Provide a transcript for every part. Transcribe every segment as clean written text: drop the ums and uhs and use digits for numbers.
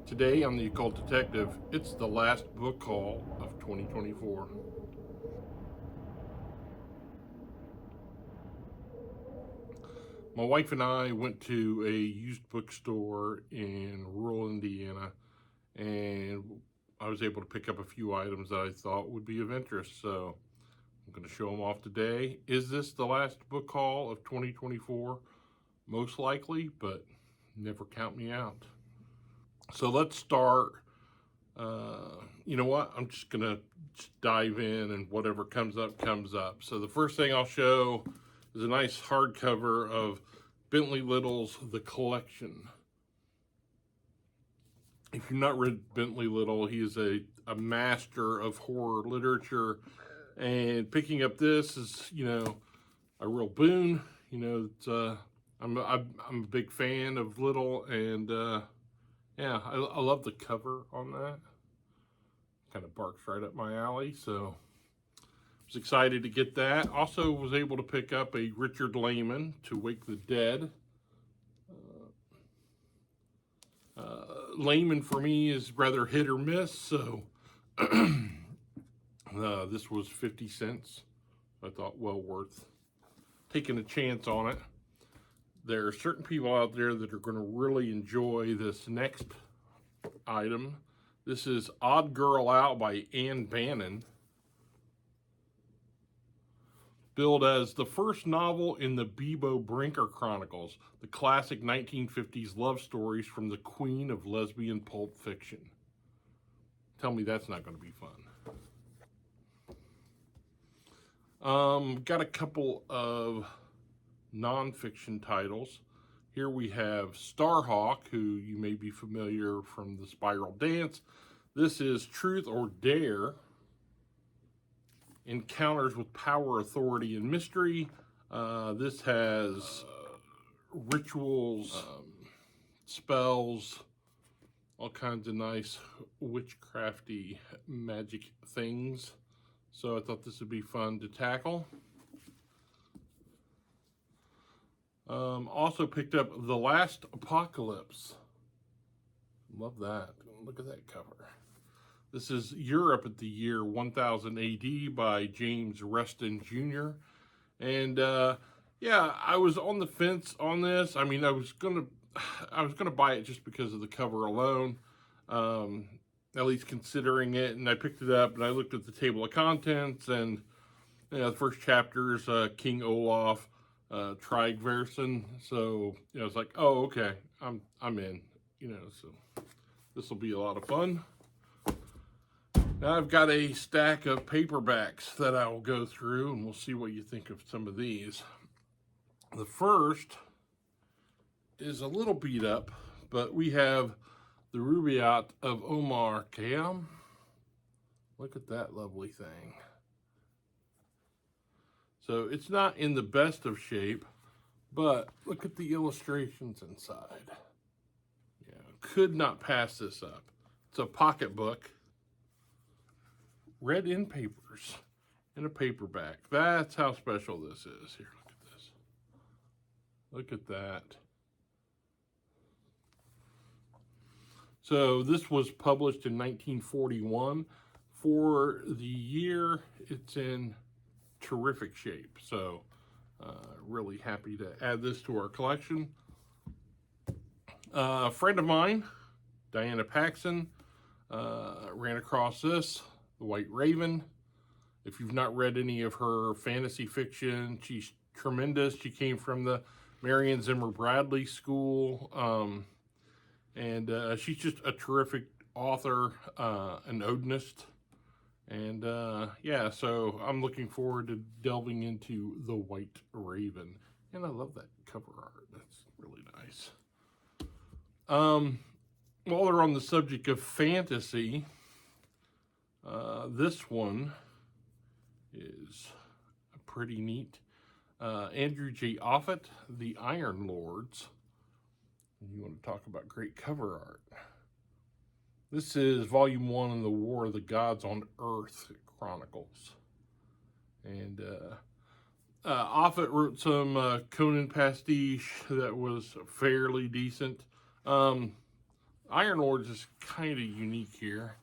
Today on The Occult Detective, it's the last book haul of 2024. My wife and I went to a used bookstore in rural Indiana, and I was able to pick up a few items that I thought would be of interest. So I'm going to show them off today. Is this the last book haul of 2024? Most likely, but never count me out. So let's start. You know what? I'm just gonna dive in, and whatever comes up, comes up. So the first thing I'll show is a nice hardcover of Bentley Little's The Collection. If you've not read Bentley Little, he is a master of horror literature, and picking up this is, a real boon. I'm a big fan of Little, and yeah, I love the cover on that. Kind of barks right up my alley, so I was excited to get that. Also was able to pick up a Richard Lehman, To Wake the Dead. Lehman for me is rather hit or miss, so this was 50 cents. I thought well worth taking a chance on it. There are certain people out there that are going to really enjoy this next item. This is Odd Girl Out by Anne Bannon. Billed as the first novel in the Bebo Brinker Chronicles, the classic 1950s love stories from the queen of lesbian pulp fiction. Tell me that's not going to be fun. Got a couple of nonfiction titles. Here we have Starhawk, who you may be familiar from the Spiral Dance. This is Truth or Dare. Encounters with Power, Authority, and Mystery. This has rituals, spells, all kinds of nice witchcrafty magic things. So I thought this would be fun to tackle. Also picked up The Last Apocalypse. Love that. Look at that cover. This is Europe at the year 1000 AD by James Reston Jr. And yeah, I was on the fence on this. I mean, I was gonna buy it just because of the cover alone, at least considering it. And I picked it up and I looked at the table of contents, and the first chapter is King Olaf, Trygvason. So I was like, oh, okay, I'm in. So this will be a lot of fun. Now I've got a stack of paperbacks that I will go through, and we'll see what you think of some of these. The first is a little beat up, but we have The Rubaiyat of Omar Khayyam. Look at that lovely thing. So it's not in the best of shape, but look at the illustrations inside. Yeah, could not pass this up. It's a pocketbook. Read in papers in a paperback. That's how special this is. Here, look at this. Look at that. So this was published in 1941. For the year, it's in terrific shape. So really happy to add this to our collection. A friend of mine, Diana Paxson, ran across this, The White Raven. If you've not read any of her fantasy fiction, she's tremendous. She came from the Marion Zimmer Bradley School, and she's just a terrific author, an Odinist. And yeah, so I'm looking forward to delving into The White Raven. And I love that cover art. That's really nice. While they're on the subject of fantasy, this one is pretty neat. Andrew J. Offutt, The Iron Lords. You want to talk about great cover art. This is Volume 1 of the War of the Gods on Earth Chronicles. And Offutt wrote some Conan pastiche that was fairly decent. Iron Lords is kind of unique here,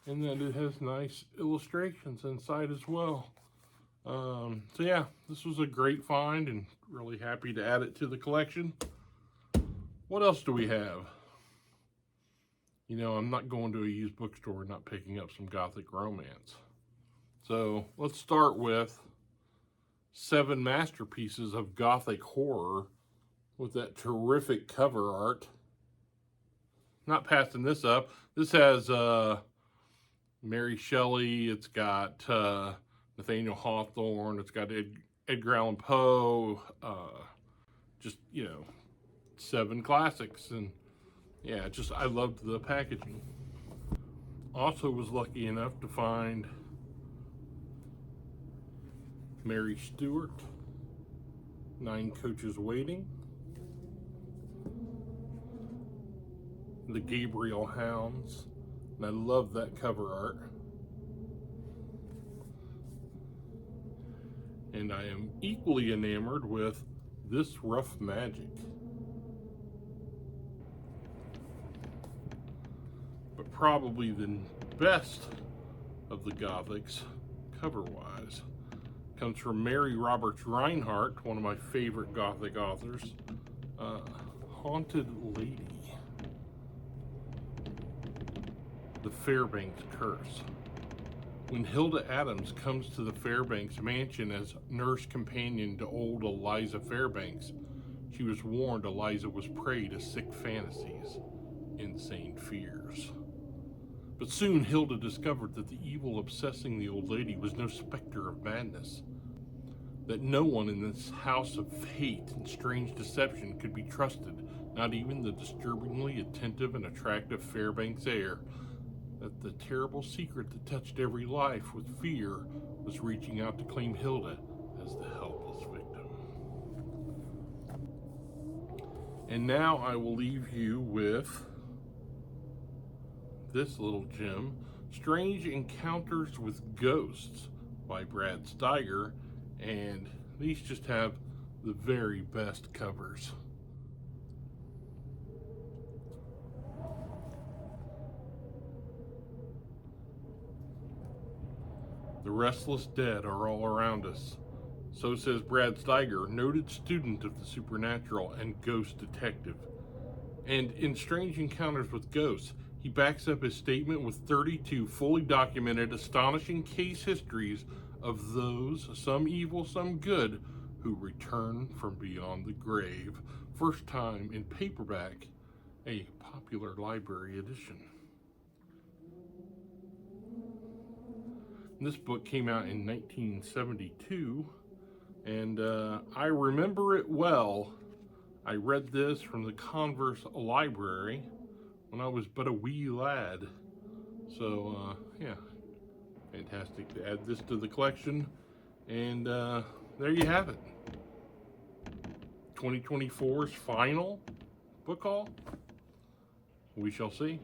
in that it has nice illustrations inside as well. So yeah, this was a great find and really happy to add it to the collection. What else do we have? You know, I'm not going to a used bookstore and not picking up some Gothic romance. So let's start with 7 masterpieces of Gothic horror with that terrific cover art. Not passing this up. This has Mary Shelley. It's got Nathaniel Hawthorne. It's got Edgar Allan Poe. Just, you know, 7 classics. And yeah, just I loved the packaging. Also was lucky enough to find Mary Stuart, 9 Coaches Waiting, the Gabriel Hounds, and I love that cover art. And I am equally enamored with This Rough Magic. But probably the best of the Gothics, cover-wise, comes from Mary Roberts Reinhardt, one of my favorite Gothic authors, Haunted Lady. The Fairbanks Curse. When Hilda Adams comes to the Fairbanks mansion as nurse companion to old Eliza Fairbanks, she was warned Eliza was prey to sick fantasies, insane fears. But soon Hilda discovered that the evil obsessing the old lady was no specter of madness, that no one in this house of hate and strange deception could be trusted, not even the disturbingly attentive and attractive Fairbanks heir, that the terrible secret that touched every life with fear was reaching out to claim Hilda as the helpless victim. And now I will leave you with this little gem, Strange Encounters with Ghosts by Brad Steiger, and these just have the very best covers. The restless dead are all around us. So says Brad Steiger, noted student of the supernatural and ghost detective. And in Strange Encounters with Ghosts, he backs up his statement with 32 fully documented, astonishing case histories of those, some evil, some good, who return from beyond the grave. First time in paperback, a popular library edition. This book came out in 1972, and I remember it well. I read this from the Converse Library when I was but a wee lad. So, yeah, fantastic to add this to the collection. And there you have it. 2024's final book haul. We shall see.